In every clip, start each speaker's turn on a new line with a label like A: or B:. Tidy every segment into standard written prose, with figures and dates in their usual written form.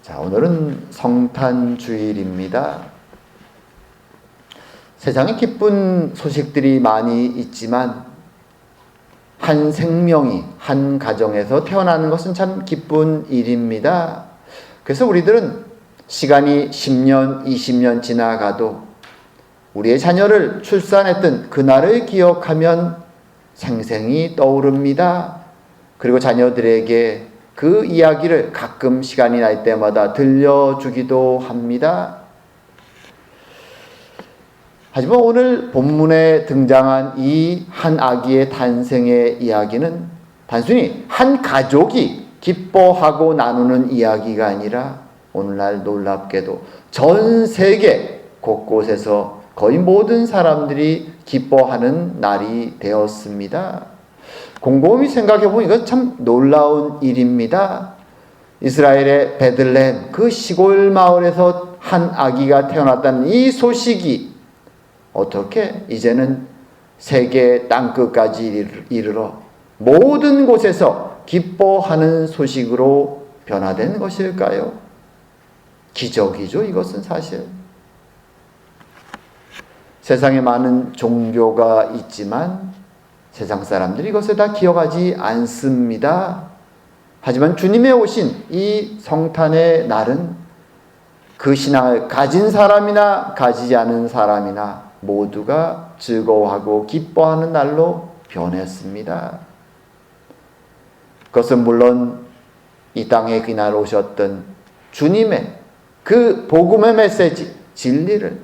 A: 자, 오늘은 성탄주일입니다. 세상에 기쁜 소식들이 많이 있지만 한 생명이 한 가정에서 태어나는 것은 참 기쁜 일입니다. 그래서 우리들은 시간이 10년, 20년 지나가도 우리의 자녀를 출산했던 그날을 기억하면 생생히 떠오릅니다. 그리고 자녀들에게 그 이야기를 가끔 시간이 날 때마다 들려주기도 합니다. 하지만 오늘 본문에 등장한 이 한 아기의 탄생의 이야기는 단순히 한 가족이 기뻐하고 나누는 이야기가 아니라 오늘날 놀랍게도 전 세계 곳곳에서 거의 모든 사람들이 기뻐하는 날이 되었습니다. 곰곰이 생각해보면 이건 참 놀라운 일입니다. 이스라엘의 베들레헴 그 시골 마을에서 한 아기가 태어났다는 이 소식이 어떻게 이제는 세계 땅끝까지 이르러 모든 곳에서 기뻐하는 소식으로 변화된 것일까요? 기적이죠, 이것은 사실. 세상에 많은 종교가 있지만 세상 사람들이 이것을 다 기억하지 않습니다. 하지만 주님의 오신 이 성탄의 날은 그 신앙을 가진 사람이나 가지지 않은 사람이나 모두가 즐거워하고 기뻐하는 날로 변했습니다. 그것은 물론 이 땅에 그날 오셨던 주님의 그 복음의 메시지, 진리를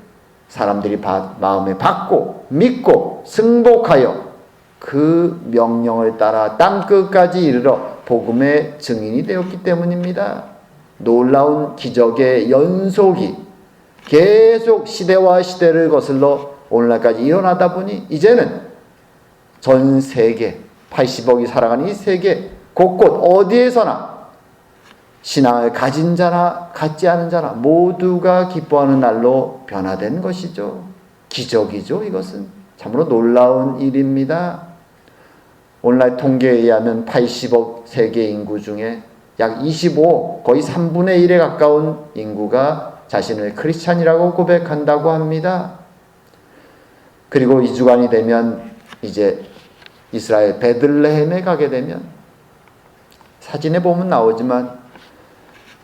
A: 사람들이 마음에 받고 믿고 승복하여 그 명령을 따라 땅끝까지 이르러 복음의 증인이 되었기 때문입니다. 놀라운 기적의 연속이 계속 시대와 시대를 거슬러 오늘날까지 일어나다 보니 이제는 전 세계 80억이 살아가는 이 세계 곳곳 어디에서나 신앙을 가진 자나 갖지 않은 자나 모두가 기뻐하는 날로 변화된 것이죠. 기적이죠. 이것은 참으로 놀라운 일입니다. 오늘날 통계에 의하면 80억 세계 인구 중에 약 25억, 거의 3분의 1에 가까운 인구가 자신을 크리스찬이라고 고백한다고 합니다. 그리고 2주간이 되면 이제 이스라엘 베들레헴에 가게 되면 사진에 보면 나오지만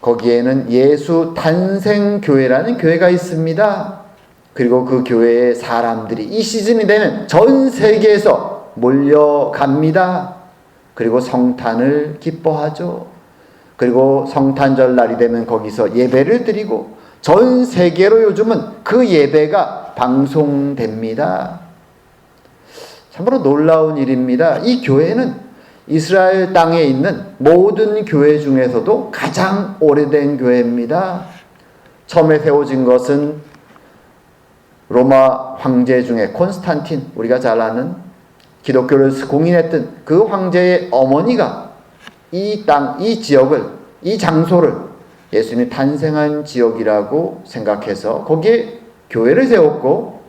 A: 거기에는 예수 탄생교회라는 교회가 있습니다. 그리고 그 교회의 사람들이 이 시즌이 되면 전 세계에서 몰려갑니다. 그리고 성탄을 기뻐하죠. 그리고 성탄절 날이 되면 거기서 예배를 드리고 전 세계로 요즘은 그 예배가 방송됩니다. 참으로 놀라운 일입니다. 이 교회는 이스라엘 땅에 있는 모든 교회 중에서도 가장 오래된 교회입니다. 처음에 세워진 것은 로마 황제 중에 콘스탄틴, 우리가 잘 아는 기독교를 공인했던 그 황제의 어머니가 이 땅, 이 지역을, 이 장소를 예수님이 탄생한 지역이라고 생각해서 거기에 교회를 세웠고,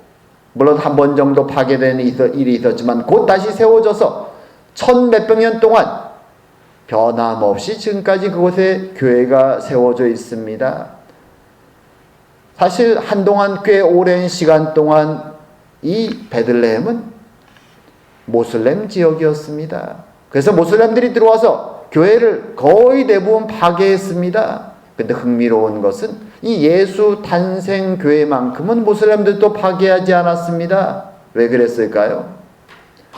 A: 물론 한 번 정도 파괴된 일이 있었지만 곧 다시 세워져서 1000몇백 년 동안 변함없이 지금까지 그곳에 교회가 세워져 있습니다. 사실 한동안 꽤 오랜 시간 동안 이 베들레헴은 모슬렘 지역이었습니다. 그래서 모슬렘들이 들어와서 교회를 거의 대부분 파괴했습니다. 근데 흥미로운 것은 이 예수 탄생 교회만큼은 모슬렘들도 파괴하지 않았습니다. 왜 그랬을까요?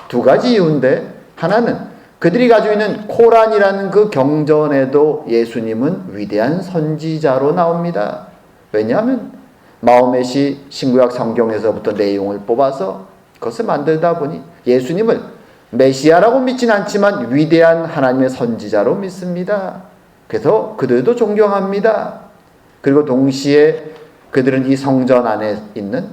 A: 두 가지 이유인데, 하나는 그들이 가지고 있는 코란이라는 그 경전에도 예수님은 위대한 선지자로 나옵니다. 왜냐하면 마호멧이 신구약 성경에서부터 내용을 뽑아서 그것을 만들다 보니 예수님을 메시아라고 믿진 않지만 위대한 하나님의 선지자로 믿습니다. 그래서 그들도 존경합니다. 그리고 동시에 그들은 이 성전 안에 있는,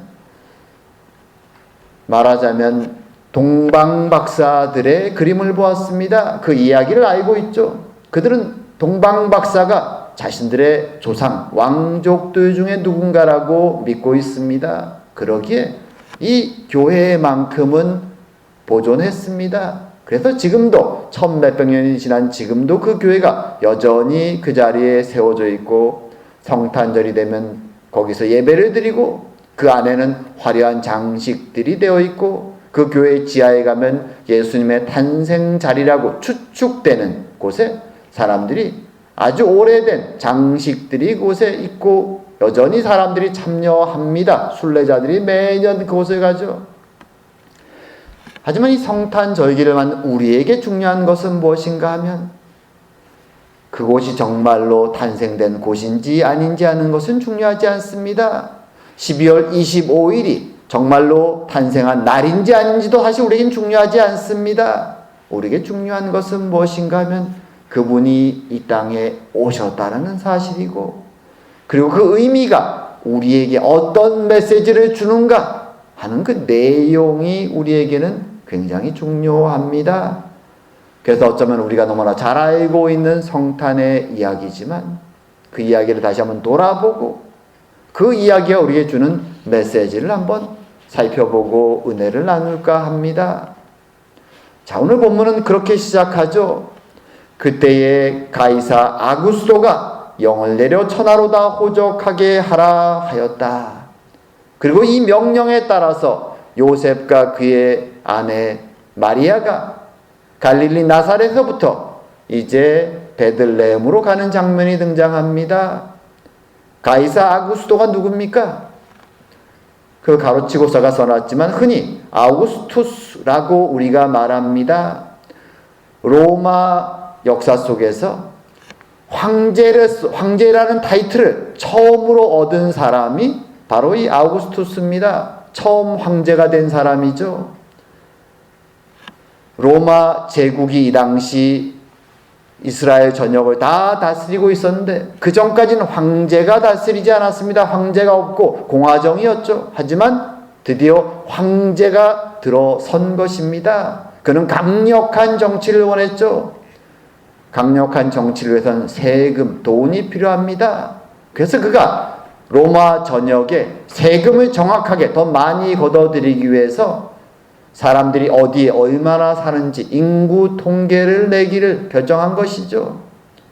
A: 말하자면 동방박사들의 그림을 보았습니다. 그 이야기를 알고 있죠. 그들은 동방박사가 자신들의 조상, 왕족들 중에 누군가라고 믿고 있습니다. 그러기에 이 교회만큼은 보존했습니다. 그래서 지금도 1000몇백 년이 지난 지금도 그 교회가 여전히 그 자리에 세워져 있고 성탄절이 되면 거기서 예배를 드리고 그 안에는 화려한 장식들이 되어 있고 그 교회 지하에 가면 예수님의 탄생 자리라고 추측되는 곳에 사람들이 아주 오래된 장식들이 그곳에 있고 여전히 사람들이 참여합니다. 순례자들이 매년 그곳에 가죠. 하지만 이 성탄절기를 만든 우리에게 중요한 것은 무엇인가 하면 그곳이 정말로 탄생된 곳인지 아닌지 하는 것은 중요하지 않습니다. 12월 25일이 정말로 탄생한 날인지 아닌지도 사실 우리에겐 중요하지 않습니다. 우리에게 중요한 것은 무엇인가 하면 그분이 이 땅에 오셨다는 사실이고 그리고 그 의미가 우리에게 어떤 메시지를 주는가 하는 그 내용이 우리에게는 굉장히 중요합니다. 그래서 어쩌면 우리가 너무나 잘 알고 있는 성탄의 이야기지만 그 이야기를 다시 한번 돌아보고 그 이야기가 우리에게 주는 메시지를 한번 살펴보고 은혜를 나눌까 합니다. 자, 오늘 본문은 그렇게 시작하죠. 그때에 가이사 아구스도가 영을 내려 천하로 다 호적하게 하라 하였다. 그리고 이 명령에 따라서 요셉과 그의 아내 마리아가 갈릴리 나사렛에서부터 이제 베들레헴으로 가는 장면이 등장합니다. 가이사 아구스도가 누굽니까? 그 가로치고서가 써놨지만 흔히 아우구스투스라고 우리가 말합니다. 로마 역사 속에서 황제라는 타이틀을 처음으로 얻은 사람이 바로 이 아우구스투스입니다. 처음 황제가 된 사람이죠. 로마 제국이 이 당시 이스라엘 전역을 다 다스리고 있었는데 그 전까지는 황제가 다스리지 않았습니다. 황제가 없고 공화정이었죠. 하지만 드디어 황제가 들어선 것입니다. 그는 강력한 정치를 원했죠. 강력한 정치를 위해서는 세금, 돈이 필요합니다. 그래서 그가 로마 전역에 세금을 정확하게 더 많이 걷어들이기 위해서 사람들이 어디에 얼마나 사는지 인구 통계를 내기를 결정한 것이죠.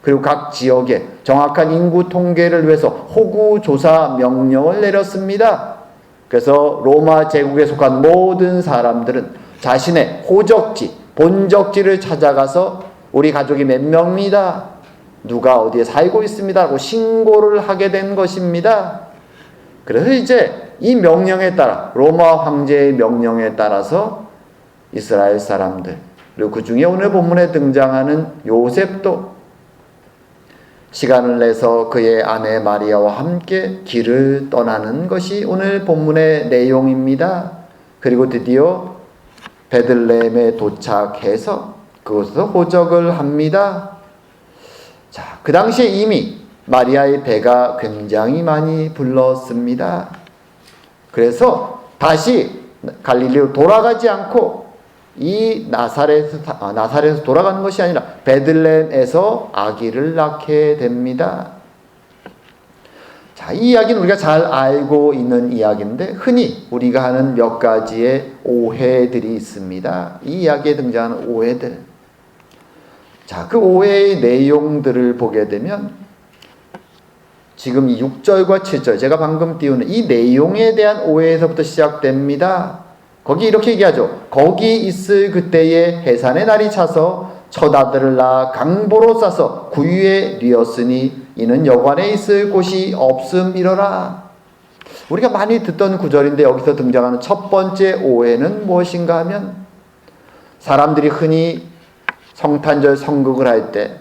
A: 그리고 각 지역에 정확한 인구 통계를 위해서 호구조사 명령을 내렸습니다. 그래서 로마 제국에 속한 모든 사람들은 자신의 호적지, 본적지를 찾아가서 우리 가족이 몇 명입니다. 누가 어디에 살고 있습니다. 라고 신고를 하게 된 것입니다. 그래서 이제 이 명령에 따라 로마 황제의 명령에 따라서 이스라엘 사람들 그리고 그 중에 오늘 본문에 등장하는 요셉도 시간을 내서 그의 아내 마리아와 함께 길을 떠나는 것이 오늘 본문의 내용입니다. 그리고 드디어 베들레헴에 도착해서 그곳에서 호적을 합니다. 자, 그 당시에 이미 마리아의 배가 굉장히 많이 불렀습니다. 그래서 다시 갈릴리로 돌아가지 않고 이 나사렛에서 돌아가는 것이 아니라 베들레헴에서 아기를 낳게 됩니다. 자, 이 이야기는 우리가 잘 알고 있는 이야기인데 흔히 우리가 하는 몇 가지의 오해들이 있습니다. 이 이야기에 등장하는 오해들. 자, 그 오해의 내용들을 보게 되면 지금 이 6절과 7절 제가 방금 띄우는 이 내용에 대한 오해에서부터 시작됩니다. 거기 이렇게 얘기하죠. 거기 있을 그때에 해산의 날이 차서 첫 아들을 낳아 강보로 싸서 구유에 뉘었으니 이는 여관에 있을 곳이 없음이러라. 우리가 많이 듣던 구절인데 여기서 등장하는 첫 번째 오해는 무엇인가 하면 사람들이 흔히 성탄절 성극을 할 때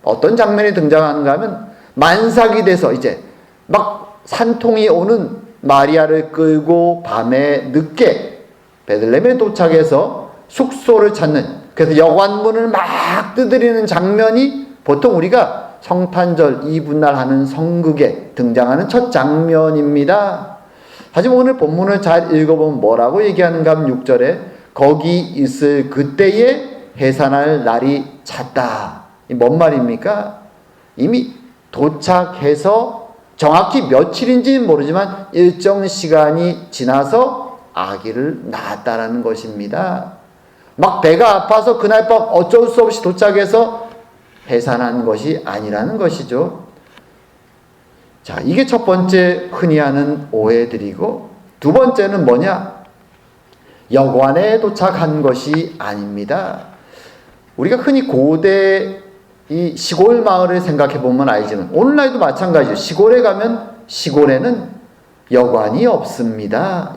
A: 어떤 장면이 등장하는가 하면 만삭이 돼서 이제 막 산통이 오는 마리아를 끌고 밤에 늦게 베들레헴에 도착해서 숙소를 찾는, 그래서 여관문을 막 두드리는 장면이 보통 우리가 성탄절 이브날 하는 성극에 등장하는 첫 장면입니다. 하지만 오늘 본문을 잘 읽어보면 뭐라고 얘기하는가 하면 6절에 거기 있을 그때에 해산할 날이 찼다. 이 뭔 말입니까? 이미 도착해서 정확히 며칠인지는 모르지만 일정 시간이 지나서 아기를 낳았다라는 것입니다. 막 배가 아파서 그날 밤 어쩔 수 없이 도착해서 해산한 것이 아니라는 것이죠. 자, 이게 첫 번째 흔히 하는 오해들이고, 두 번째는 뭐냐? 여관에 도착한 것이 아닙니다. 우리가 흔히 고대 이 시골 마을을 생각해 보면 알지만 오늘날도 마찬가지죠. 시골에 가면 시골에는 여관이 없습니다.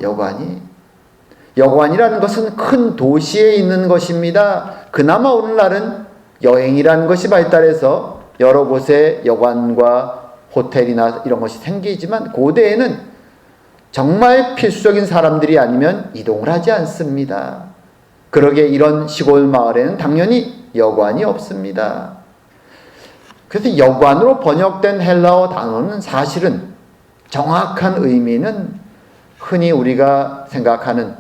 A: 여관이라는 것은 큰 도시에 있는 것입니다. 그나마 오늘날은 여행이라는 것이 발달해서 여러 곳에 여관과 호텔이나 이런 것이 생기지만 고대에는 정말 필수적인 사람들이 아니면 이동을 하지 않습니다. 그러게 이런 시골 마을에는 당연히 여관이 없습니다. 그래서 여관으로 번역된 헬라어 단어는 사실은 정확한 의미는 흔히 우리가 생각하는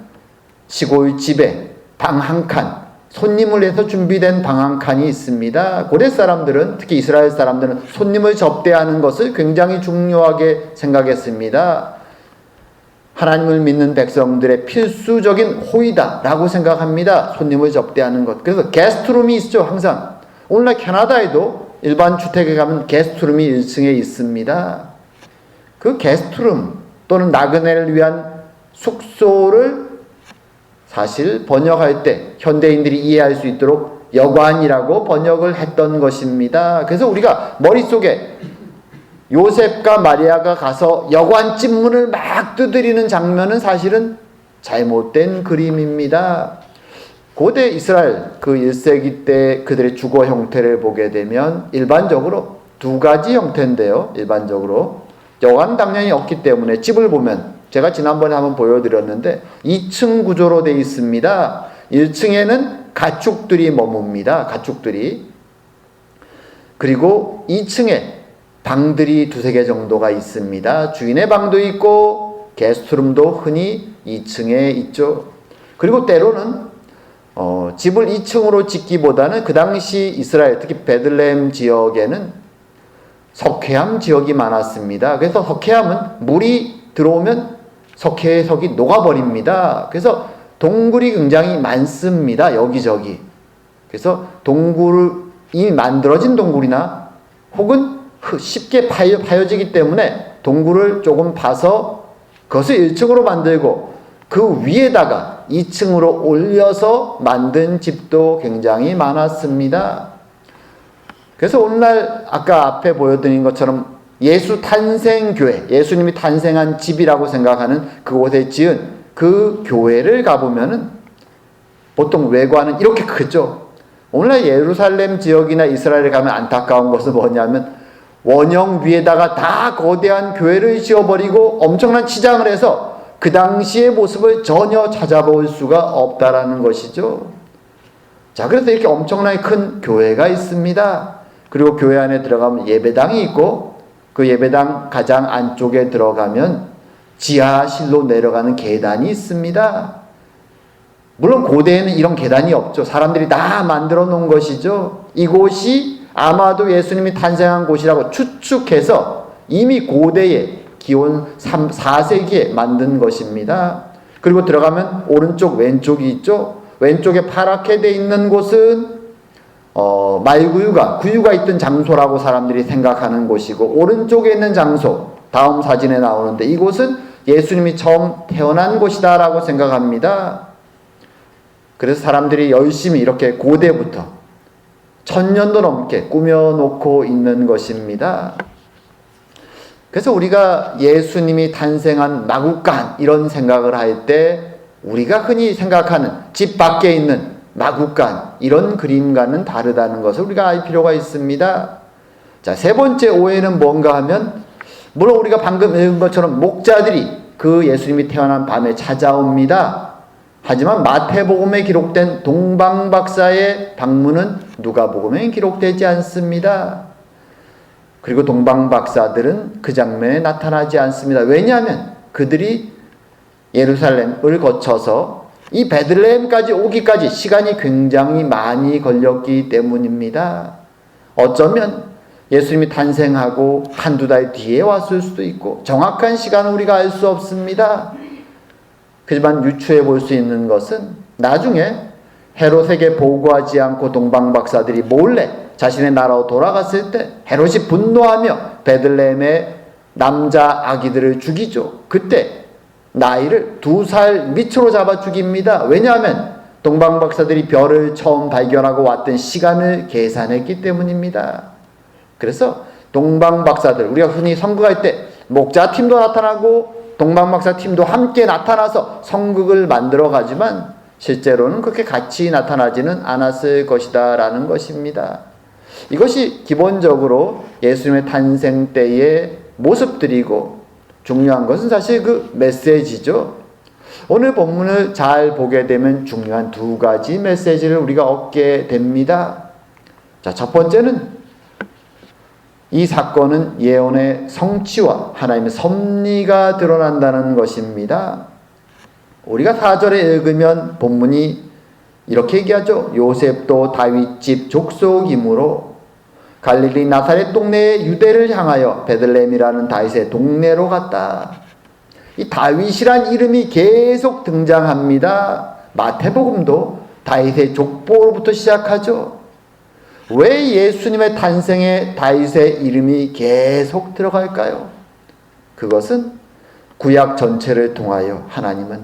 A: 시골집에 방 한 칸, 손님을 위해서 준비된 방 한 칸이 있습니다. 고대 사람들은, 특히 이스라엘 사람들은 손님을 접대하는 것을 굉장히 중요하게 생각했습니다. 하나님을 믿는 백성들의 필수적인 호의다라고 생각합니다. 손님을 접대하는 것. 그래서 게스트룸이 있죠. 항상. 오늘날 캐나다에도 일반 주택에 가면 게스트룸이 1층에 있습니다. 그 게스트룸 또는 나그네를 위한 숙소를 사실 번역할 때 현대인들이 이해할 수 있도록 여관이라고 번역을 했던 것입니다. 그래서 우리가 머릿속에 요셉과 마리아가 가서 여관 찜문을 막 두드리는 장면은 사실은 잘못된 그림입니다. 고대 이스라엘 그 1세기 때 그들의 주거 형태를 보게 되면 일반적으로 두 가지 형태인데요. 일반적으로 여관 당연히 없기 때문에 집을 보면 제가 지난번에 한번 보여드렸는데 2층 구조로 되어 있습니다. 1층에는 가축들이 머뭅니다. 가축들이. 그리고 2층에 방들이 두세 개 정도가 있습니다. 주인의 방도 있고 게스트룸도 흔히 2층에 있죠. 그리고 때로는 집을 2층으로 짓기보다는 그 당시 이스라엘, 특히 베들레헴 지역에는 석회암 지역이 많았습니다. 그래서 석회암은 물이 들어오면 석회의 석이 녹아버립니다. 그래서 동굴이 굉장히 많습니다. 여기저기. 그래서 동굴이 만들어진 동굴이나 혹은 쉽게 파여지기 때문에 동굴을 조금 파서 그것을 1층으로 만들고 그 위에다가 2층으로 올려서 만든 집도 굉장히 많았습니다. 그래서 오늘날 아까 앞에 보여드린 것처럼 예수 탄생교회, 예수님이 탄생한 집이라고 생각하는 그곳에 지은 그 교회를 가보면은 보통 외관은 이렇게 크죠. 오늘날 예루살렘 지역이나 이스라엘에 가면 안타까운 것은 뭐냐면 원형 위에다가 다 거대한 교회를 지어버리고 엄청난 치장을 해서 그 당시의 모습을 전혀 찾아볼 수가 없다라는 것이죠. 자, 그래서 이렇게 엄청나게 큰 교회가 있습니다. 그리고 교회 안에 들어가면 예배당이 있고 그 예배당 가장 안쪽에 들어가면 지하실로 내려가는 계단이 있습니다. 물론 고대에는 이런 계단이 없죠. 사람들이 다 만들어 놓은 것이죠. 이곳이 아마도 예수님이 탄생한 곳이라고 추측해서 이미 고대에 기원 4세기에 만든 것입니다. 그리고 들어가면 오른쪽 왼쪽이 있죠. 왼쪽에 파랗게 돼 있는 곳은 구유가 있던 장소라고 사람들이 생각하는 곳이고 오른쪽에 있는 장소, 다음 사진에 나오는데 이곳은 예수님이 처음 태어난 곳이다 라고 생각합니다. 그래서 사람들이 열심히 이렇게 고대부터 1000년도 넘게 꾸며놓고 있는 것입니다. 그래서 우리가 예수님이 탄생한 마구간 이런 생각을 할 때 우리가 흔히 생각하는 집 밖에 있는 마구간 이런 그림과는 다르다는 것을 우리가 알 필요가 있습니다. 자, 세 번째 오해는 뭔가 하면 물론 우리가 방금 읽은 것처럼 목자들이 그 예수님이 태어난 밤에 찾아옵니다. 하지만 마태복음에 기록된 동방박사의 방문은 누가복음에 기록되지 않습니다. 그리고 동방박사들은 그 장면에 나타나지 않습니다. 왜냐하면 그들이 예루살렘을 거쳐서 이 베들레헴까지 오기까지 시간이 굉장히 많이 걸렸기 때문입니다. 어쩌면 예수님이 탄생하고 한두 달 뒤에 왔을 수도 있고 정확한 시간은 우리가 알 수 없습니다. 하지만 유추해 볼 수 있는 것은 나중에 헤롯에게 보고하지 않고 동방박사들이 몰래 자신의 나라로 돌아갔을 때 헤롯이 분노하며 베들레헴에 남자 아기들을 죽이죠. 그때 나이를 2살 밑으로 잡아 죽입니다. 왜냐하면 동방박사들이 별을 처음 발견하고 왔던 시간을 계산했기 때문입니다. 그래서 동방박사들, 우리가 흔히 선거할 때 목자팀도 나타나고 동방박사팀도 함께 나타나서 선극을 만들어 가지만 실제로는 그렇게 같이 나타나지는 않았을 것이다 라는 것입니다. 이것이 기본적으로 예수님의 탄생 때의 모습들이고, 중요한 것은 사실 그 메시지죠. 오늘 본문을 잘 보게 되면 중요한 2가지 메시지를 우리가 얻게 됩니다. 자, 첫 번째는 이 사건은 예언의 성취와 하나님의 섭리가 드러난다는 것입니다. 우리가 4절에 읽으면 본문이 이렇게 얘기하죠. 요셉도 다윗집 족속이므로 갈릴리 나사렛 동네의 유대를 향하여 베들레헴이라는 다윗의 동네로 갔다. 이 다윗이란 이름이 계속 등장합니다. 마태복음도 다윗의 족보로부터 시작하죠. 왜 예수님의 탄생에 다윗의 이름이 계속 들어갈까요? 그것은 구약 전체를 통하여 하나님은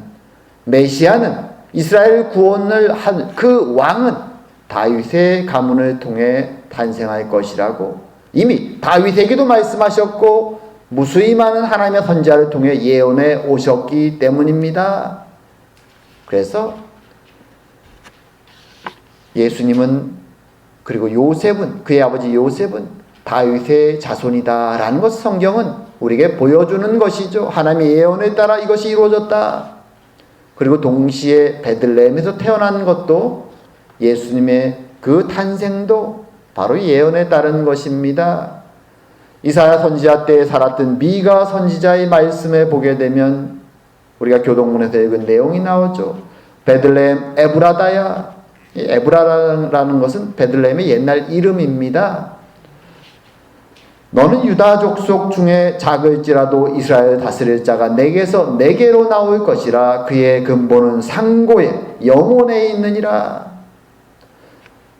A: 메시아는 이스라엘 구원을 한 그 왕은 다윗의 가문을 통해 탄생할 것이라고 이미 다윗에게도 말씀하셨고 무수히 많은 하나님의 선지자를 통해 예언해 오셨기 때문입니다. 그래서 예수님은, 그리고 요셉은, 그의 아버지 요셉은 다윗의 자손이다라는 것을 성경은 우리에게 보여주는 것이죠. 하나님의 예언에 따라 이것이 이루어졌다. 그리고 동시에 베들레헴에서 태어난 것도, 예수님의 그 탄생도 바로 예언에 따른 것입니다. 이사야 선지자 때에 살았던 미가 선지자의 말씀에 보게 되면 우리가 교동문에서 읽은 내용이 나오죠. 베들레헴 에브라다야. 이 에브라라는 것은 베들레헴의 옛날 이름입니다. 너는 유다 족속 중에 작을지라도 이스라엘 다스릴 자가 내게서 내게로 나올 것이라. 그의 근본은 상고에 영혼에 있느니라.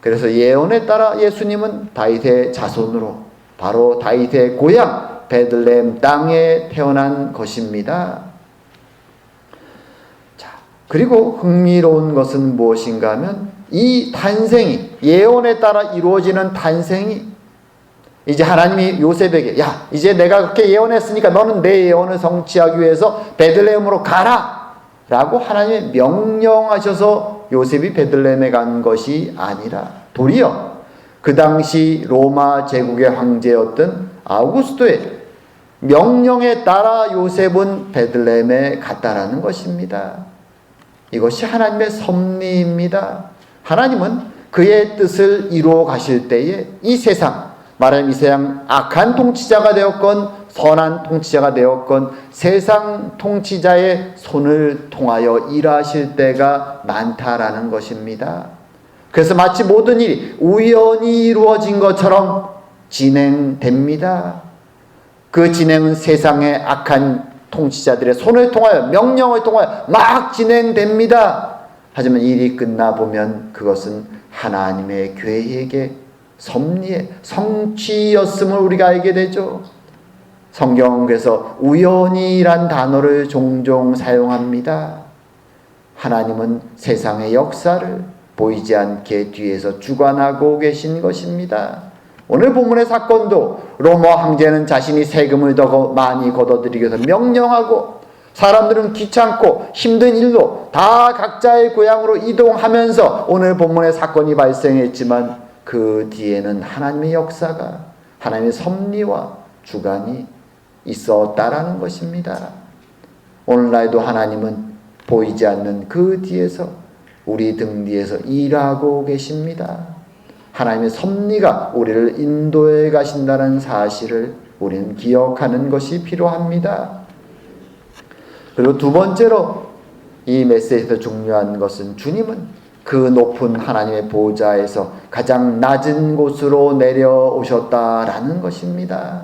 A: 그래서 예언에 따라 예수님은 다윗의 자손으로 바로 다윗의 고향 베들레헴 땅에 태어난 것입니다. 자, 그리고 흥미로운 것은 무엇인가 하면 이 탄생이, 예언에 따라 이루어지는 탄생이, 이제 하나님이 요셉에게 야, 이제 내가 그렇게 예언했으니까 너는 내 예언을 성취하기 위해서 베들레헴으로 가라 라고 하나님이 명령하셔서 요셉이 베들레헴에 간 것이 아니라 도리어 그 당시 로마 제국의 황제였던 아우구스토의 명령에 따라 요셉은 베들레헴에 갔다라는 것입니다. 이것이 하나님의 섭리입니다. 하나님은 그의 뜻을 이루어 가실 때에 이 세상, 말하자면 이 세상 악한 통치자가 되었건 선한 통치자가 되었건 세상 통치자의 손을 통하여 일하실 때가 많다라는 것입니다. 그래서 마치 모든 일이 우연히 이루어진 것처럼 진행됩니다. 그 진행은 세상의 악한 통치자들의 손을 통하여, 명령을 통하여 막 진행됩니다. 하지만 일이 끝나보면 그것은 하나님의 계획의 섭리의 성취였음을 우리가 알게 되죠. 성경은 그래서 우연이란 단어를 종종 사용합니다. 하나님은 세상의 역사를 보이지 않게 뒤에서 주관하고 계신 것입니다. 오늘 본문의 사건도 로마 황제는 자신이 세금을 더 많이 걷어들이기 위해서 명령하고, 사람들은 귀찮고 힘든 일로 다 각자의 고향으로 이동하면서 오늘 본문의 사건이 발생했지만 그 뒤에는 하나님의 역사가, 하나님의 섭리와 주관이 있었다라는 것입니다. 오늘날도 하나님은 보이지 않는 그 뒤에서, 우리 등 뒤에서 일하고 계십니다. 하나님의 섭리가 우리를 인도해 가신다는 사실을 우리는 기억하는 것이 필요합니다. 그리고 두 번째로 이 메시지에서 중요한 것은 주님은 그 높은 하나님의 보좌에서 가장 낮은 곳으로 내려오셨다라는 것입니다.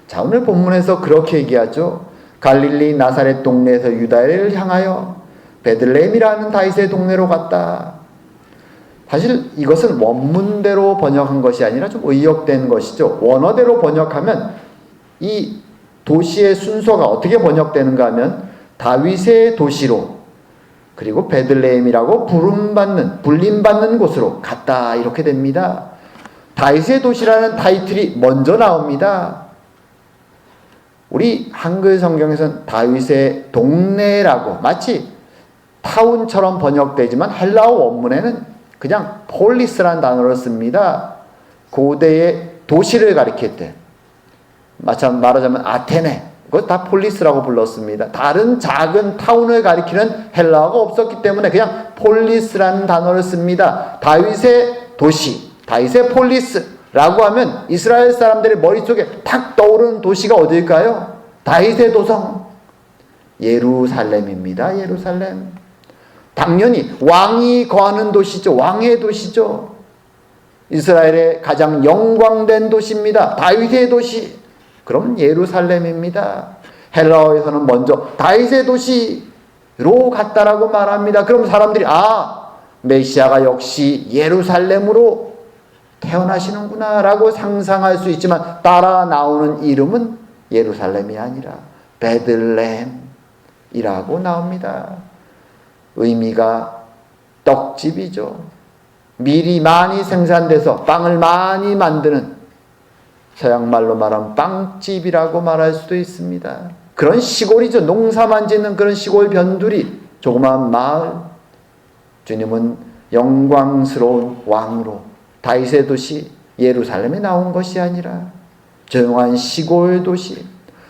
A: 자, 오늘 본문에서 그렇게 얘기하죠. 갈릴리 나사렛 동네에서 유다를 향하여 베들레헴이라는 다윗의 동네로 갔다. 사실 이것은 원문대로 번역한 것이 아니라 좀 의역된 것이죠. 원어대로 번역하면 이 도시의 순서가 어떻게 번역되는가 하면 다윗의 도시로 그리고 베들레헴이라고 불림받는 곳으로 갔다 이렇게 됩니다. 다윗의 도시라는 타이틀이 먼저 나옵니다. 우리 한글 성경에서는 다윗의 동네라고 마치 타운처럼 번역되지만 헬라어 원문에는 그냥 폴리스라는 단어를 씁니다. 고대의 도시를 가리킬 때 말하자면 아테네 그거 다 폴리스라고 불렀습니다. 다른 작은 타운을 가리키는 헬라어가 없었기 때문에 그냥 폴리스라는 단어를 씁니다. 다윗의 도시, 다윗의 폴리스라고 하면 이스라엘 사람들의 머릿속에 탁 떠오르는 도시가 어딜까요? 다윗의 도성 예루살렘입니다. 예루살렘. 당연히 왕이 거하는 도시죠. 왕의 도시죠. 이스라엘의 가장 영광된 도시입니다. 다윗의 도시. 그럼 예루살렘입니다. 헬라어에서는 먼저 다윗의 도시로 갔다라고 말합니다. 그럼 사람들이 메시아가 역시 예루살렘으로 태어나시는구나 라고 상상할 수 있지만 따라 나오는 이름은 예루살렘이 아니라 베들레헴이라고 나옵니다. 의미가 떡집이죠. 밀이 많이 생산돼서 빵을 많이 만드는 서양말로 말하면 빵집이라고 말할 수도 있습니다. 그런 시골이죠. 농사만 짓는 그런 시골 변두리, 조그마한 마을. 주님은 영광스러운 왕으로 다윗의 도시 예루살렘에 나온 것이 아니라 조용한 시골 도시,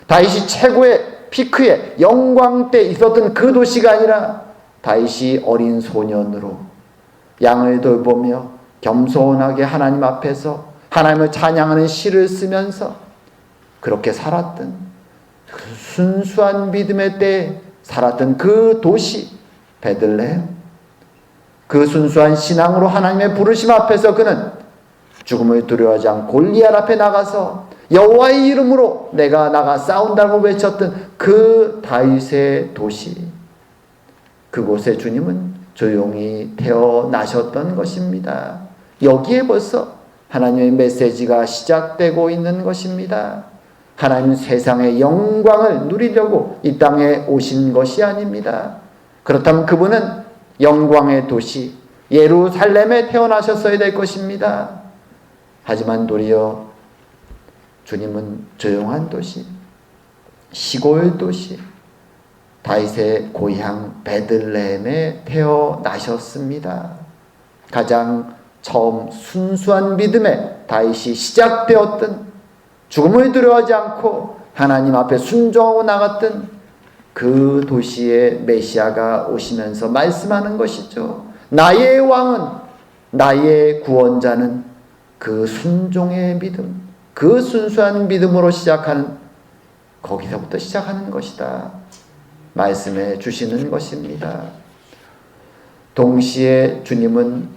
A: 다윗이 최고의 피크에 영광 때 있었던 그 도시가 아니라 다윗이 어린 소년으로 양을 돌보며 겸손하게 하나님 앞에서 하나님을 찬양하는 시를 쓰면서 그렇게 살았던 그 순수한 믿음의 때에 살았던 그 도시 베들레헴, 그 순수한 신앙으로 하나님의 부르심 앞에서 그는 죽음을 두려워하지 않고 골리앗 앞에 나가서 여호와의 이름으로 내가 나가 싸운다고 외쳤던 그 다윗의 도시, 그곳에 주님은 조용히 태어나셨던 것입니다. 여기에 벌써 하나님의 메시지가 시작되고 있는 것입니다. 하나님 세상의 영광을 누리려고 이 땅에 오신 것이 아닙니다. 그렇다면 그분은 영광의 도시 예루살렘에 태어나셨어야 될 것입니다. 하지만 도리어 주님은 조용한 도시, 시골 도시, 다윗의 고향 베들레헴에 태어나셨습니다. 가장 처음 순수한 믿음에 다윗이 시작되었던, 죽음을 두려워하지 않고 하나님 앞에 순종하고 나갔던 그 도시에 메시아가 오시면서 말씀하는 것이죠. 나의 왕은, 나의 구원자는 그 순종의 믿음, 그 순수한 믿음으로 시작하는, 거기서부터 시작하는 것이다 말씀해 주시는 것입니다. 동시에 주님은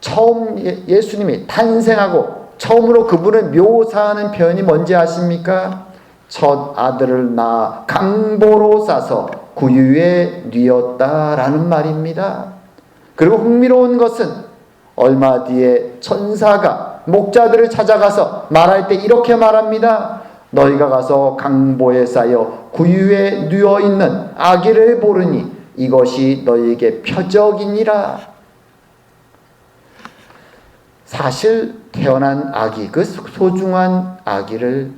A: 처음 예수님이 탄생하고 처음으로 그분을 묘사하는 표현이 뭔지 아십니까? 첫 아들을 낳아 강보로 싸서 구유에 뉘었다라는 말입니다. 그리고 흥미로운 것은 얼마 뒤에 천사가 목자들을 찾아가서 말할 때 이렇게 말합니다. 너희가 가서 강보에 쌓여 구유에 뉘어 있는 아기를 보르니 이것이 너희에게 표적이니라. 사실 태어난 아기, 그 소중한 아기를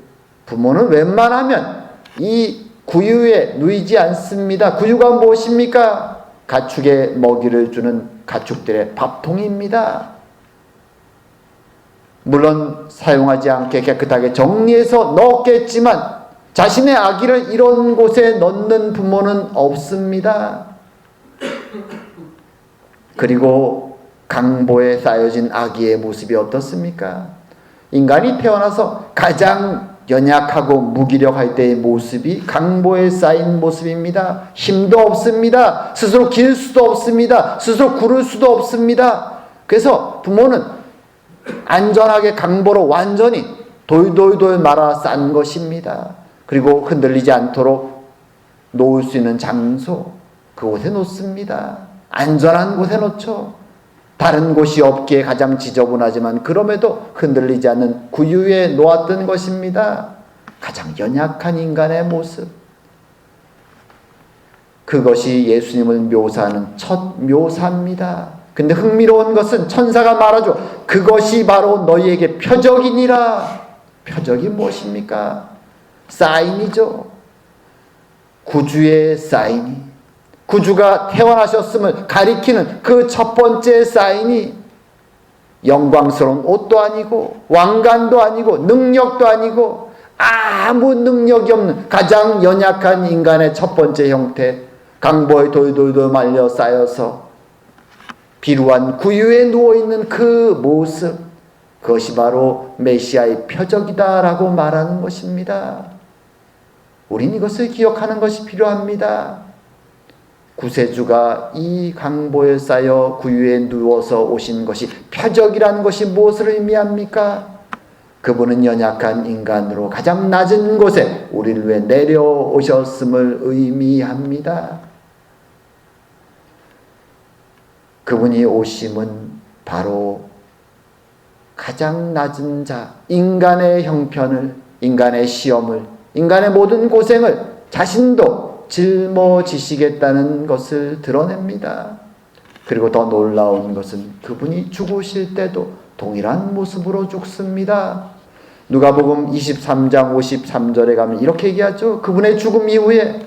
A: 부모는 웬만하면 이 구유에 누이지 않습니다. 구유가 무엇입니까? 가축의 먹이를 주는 가축들의 밥통입니다. 물론 사용하지 않게 깨끗하게 정리해서 넣었겠지만 자신의 아기를 이런 곳에 넣는 부모는 없습니다. 그리고 강보에 쌓여진 아기의 모습이 어떻습니까? 인간이 태어나서 가장 연약하고 무기력할 때의 모습이 강보에 쌓인 모습입니다. 힘도 없습니다. 스스로 길 수도 없습니다. 스스로 구를 수도 없습니다. 그래서 부모는 안전하게 강보로 완전히 돌돌돌 말아 싼 것입니다. 그리고 흔들리지 않도록 놓을 수 있는 장소, 그곳에 놓습니다. 안전한 곳에 놓죠. 다른 곳이 없기에 가장 지저분하지만 그럼에도 흔들리지 않는 구유에 놓았던 것입니다. 가장 연약한 인간의 모습. 그것이 예수님을 묘사하는 첫 묘사입니다. 근데 흥미로운 것은 천사가 말하죠. 그것이 바로 너희에게 표적이니라. 표적이 무엇입니까? 사인이죠. 구주의 사인이, 구주가 태어나셨음을 가리키는 그 첫 번째 사인이 영광스러운 옷도 아니고 왕관도 아니고 능력도 아니고 아무 능력이 없는 가장 연약한 인간의 첫 번째 형태, 강보에 돌돌돌 말려 쌓여서 비루한 구유에 누워있는 그 모습, 그것이 바로 메시아의 표적이다라고 말하는 것입니다. 우린 이것을 기억하는 것이 필요합니다. 구세주가 이 강보에 쌓여 구유에 누워서 오신 것이 표적이라는 것이 무엇을 의미합니까? 그분은 연약한 인간으로 가장 낮은 곳에 우리를 위해 내려오셨음을 의미합니다. 그분이 오심은 바로 가장 낮은 자, 인간의 형편을, 인간의 시험을, 인간의 모든 고생을 자신도 짊어지시겠다는 것을 드러냅니다. 그리고 더 놀라운 것은 그분이 죽으실 때도 동일한 모습으로 죽습니다. 누가복음 23장 53절에 가면 이렇게 얘기하죠. 그분의 죽음 이후에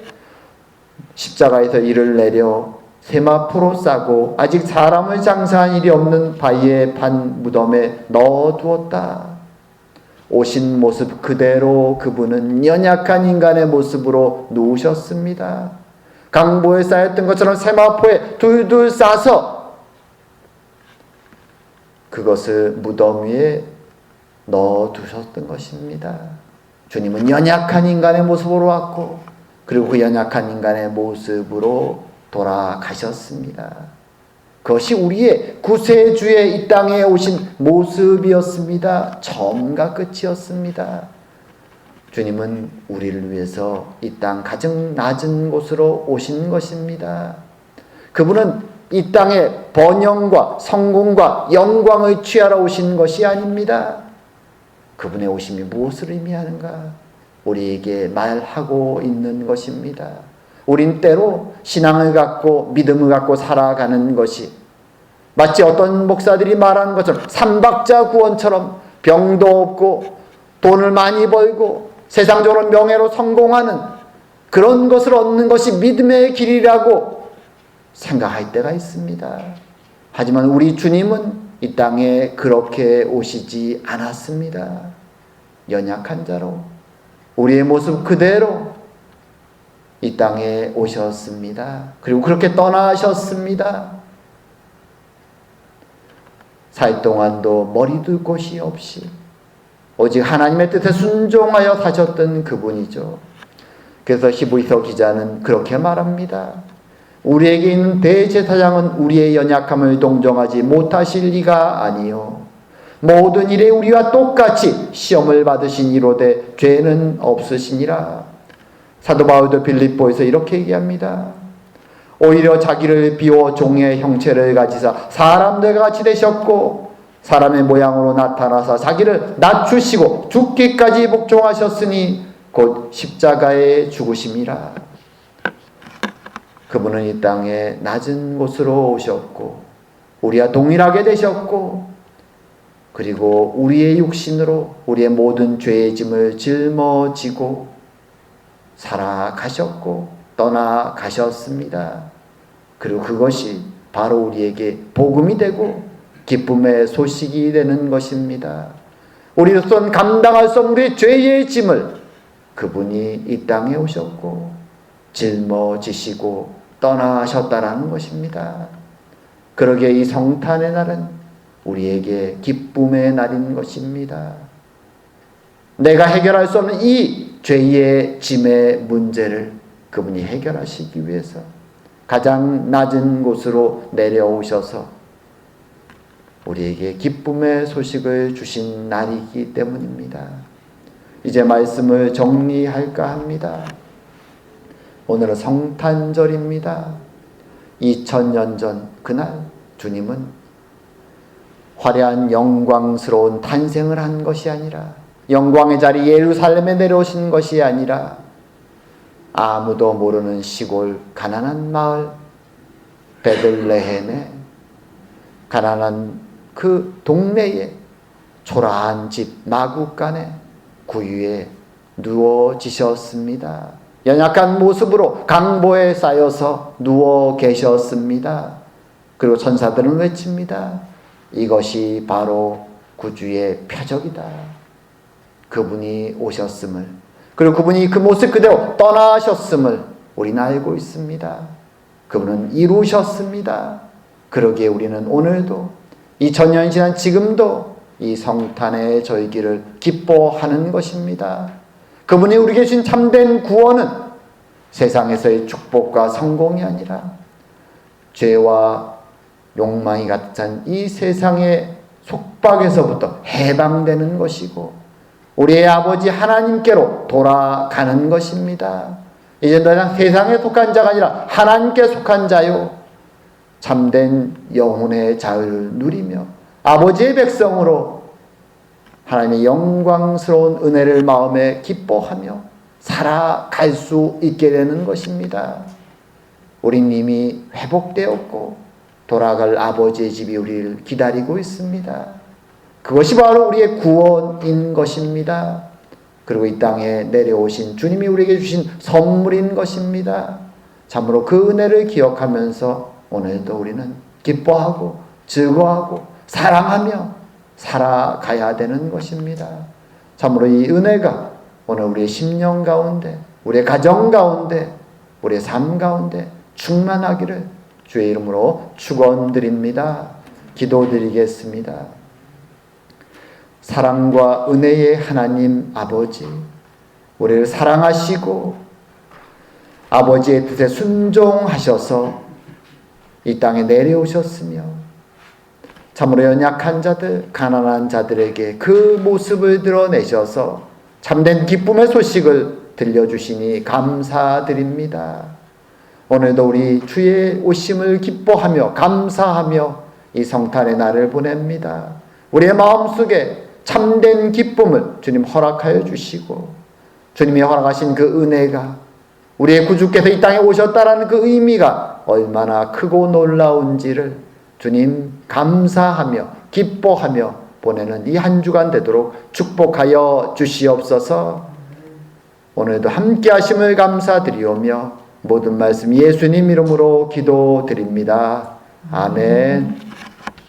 A: 십자가에서 이를 내려 세마포로 싸고 아직 사람을 장사한 일이 없는 바위의 반 무덤에 넣어두었다. 오신 모습 그대로 그분은 연약한 인간의 모습으로 누우셨습니다. 강보에 쌓였던 것처럼 세마포에 둘둘 싸서 그것을 무덤 위에 넣어두셨던 것입니다. 주님은 연약한 인간의 모습으로 왔고 그리고 그 연약한 인간의 모습으로 돌아가셨습니다. 그것이 우리의 구세주의 이 땅에 오신 모습이었습니다. 처음과 끝이었습니다. 주님은 우리를 위해서 이 땅 가장 낮은 곳으로 오신 것입니다. 그분은 이 땅에 번영과 성공과 영광을 취하러 오신 것이 아닙니다. 그분의 오심이 무엇을 의미하는가? 우리에게 말하고 있는 것입니다. 우린 때로 신앙을 갖고 믿음을 갖고 살아가는 것이 마치 어떤 목사들이 말하는 것처럼 삼박자 구원처럼 병도 없고 돈을 많이 벌고 세상적으로 명예로 성공하는 그런 것을 얻는 것이 믿음의 길이라고 생각할 때가 있습니다. 하지만 우리 주님은 이 땅에 그렇게 오시지 않았습니다. 연약한 자로 우리의 모습 그대로 이 땅에 오셨습니다. 그리고 그렇게 떠나셨습니다. 살 동안도 머리 둘 곳이 없이 오직 하나님의 뜻에 순종하여 사셨던 그분이죠. 그래서 히브리서 기자는 그렇게 말합니다. 우리에게 있는 대제사장은 우리의 연약함을 동정하지 못하실 리가 아니요 모든 일에 우리와 똑같이 시험을 받으신 이로되 죄는 없으시니라. 사도 바울도 빌립보에서 이렇게 얘기합니다. 오히려 자기를 비워 종의 형체를 가지사 사람들과 같이 되셨고 사람의 모양으로 나타나사 자기를 낮추시고 죽기까지 복종하셨으니 곧 십자가에 죽으심이라. 그분은 이 땅에 낮은 곳으로 오셨고 우리와 동일하게 되셨고 그리고 우리의 육신으로 우리의 모든 죄의 짐을 짊어지고 살아가셨고 떠나가셨습니다. 그리고 그것이 바로 우리에게 복음이 되고 기쁨의 소식이 되는 것입니다. 우리로서는 감당할 수 없는 우리의 죄의 짐을 그분이 이 땅에 오셨고 짊어지시고 떠나셨다라는 것입니다. 그러기에 이 성탄의 날은 우리에게 기쁨의 날인 것입니다. 내가 해결할 수 없는 이 죄의 짐의 문제를 그분이 해결하시기 위해서 가장 낮은 곳으로 내려오셔서 우리에게 기쁨의 소식을 주신 날이기 때문입니다. 이제 말씀을 정리할까 합니다. 오늘은 성탄절입니다. 2000년 전 그날 주님은 화려한 영광스러운 탄생을 한 것이 아니라 영광의 자리 예루살렘에 내려오신 것이 아니라 아무도 모르는 시골 가난한 마을 베들레헴에, 가난한 그 동네에 초라한 집 마구간에 구유에 누워지셨습니다. 연약한 모습으로 강보에 쌓여서 누워 계셨습니다. 그리고 천사들은 외칩니다. 이것이 바로 구주의 표적이다. 그분이 오셨음을, 그리고 그분이 그 모습 그대로 떠나셨음을 우리는 알고 있습니다. 그분은 이루셨습니다. 그러기에 우리는 오늘도, 2000년 지난 지금도 이 성탄의 절기를 기뻐하는 것입니다. 그분이 우리에게 주신 참된 구원은 세상에서의 축복과 성공이 아니라 죄와 욕망이 같은 이 세상의 속박에서부터 해방되는 것이고 우리의 아버지 하나님께로 돌아가는 것입니다. 이제 더 이상 세상에 속한 자가 아니라 하나님께 속한 자요, 참된 영혼의 자유를 누리며 아버지의 백성으로 하나님의 영광스러운 은혜를 마음에 기뻐하며 살아갈 수 있게 되는 것입니다. 우린 이미 회복되었고 돌아갈 아버지의 집이 우리를 기다리고 있습니다. 그것이 바로 우리의 구원인 것입니다. 그리고 이 땅에 내려오신 주님이 우리에게 주신 선물인 것입니다. 참으로 그 은혜를 기억하면서 오늘도 우리는 기뻐하고 즐거워하고 사랑하며 살아가야 되는 것입니다. 참으로 이 은혜가 오늘 우리의 심령 가운데, 우리의 가정 가운데, 우리의 삶 가운데 충만하기를 주의 이름으로 축원드립니다. 기도드리겠습니다. 사랑과 은혜의 하나님 아버지, 우리를 사랑하시고 아버지의 뜻에 순종하셔서 이 땅에 내려오셨으며 참으로 연약한 자들, 가난한 자들에게 그 모습을 드러내셔서 참된 기쁨의 소식을 들려주시니 감사드립니다. 오늘도 우리 주의 오심을 기뻐하며 감사하며 이 성탄의 날을 보냅니다. 우리의 마음속에 참된 기쁨을 주님 허락하여 주시고 주님이 허락하신 그 은혜가 우리의 구주께서 이 땅에 오셨다라는 그 의미가 얼마나 크고 놀라운지를 주님 감사하며 기뻐하며 보내는 이 한 주간 되도록 축복하여 주시옵소서. 오늘도 함께 하심을 감사드리오며 모든 말씀 예수님 이름으로 기도드립니다. 아멘.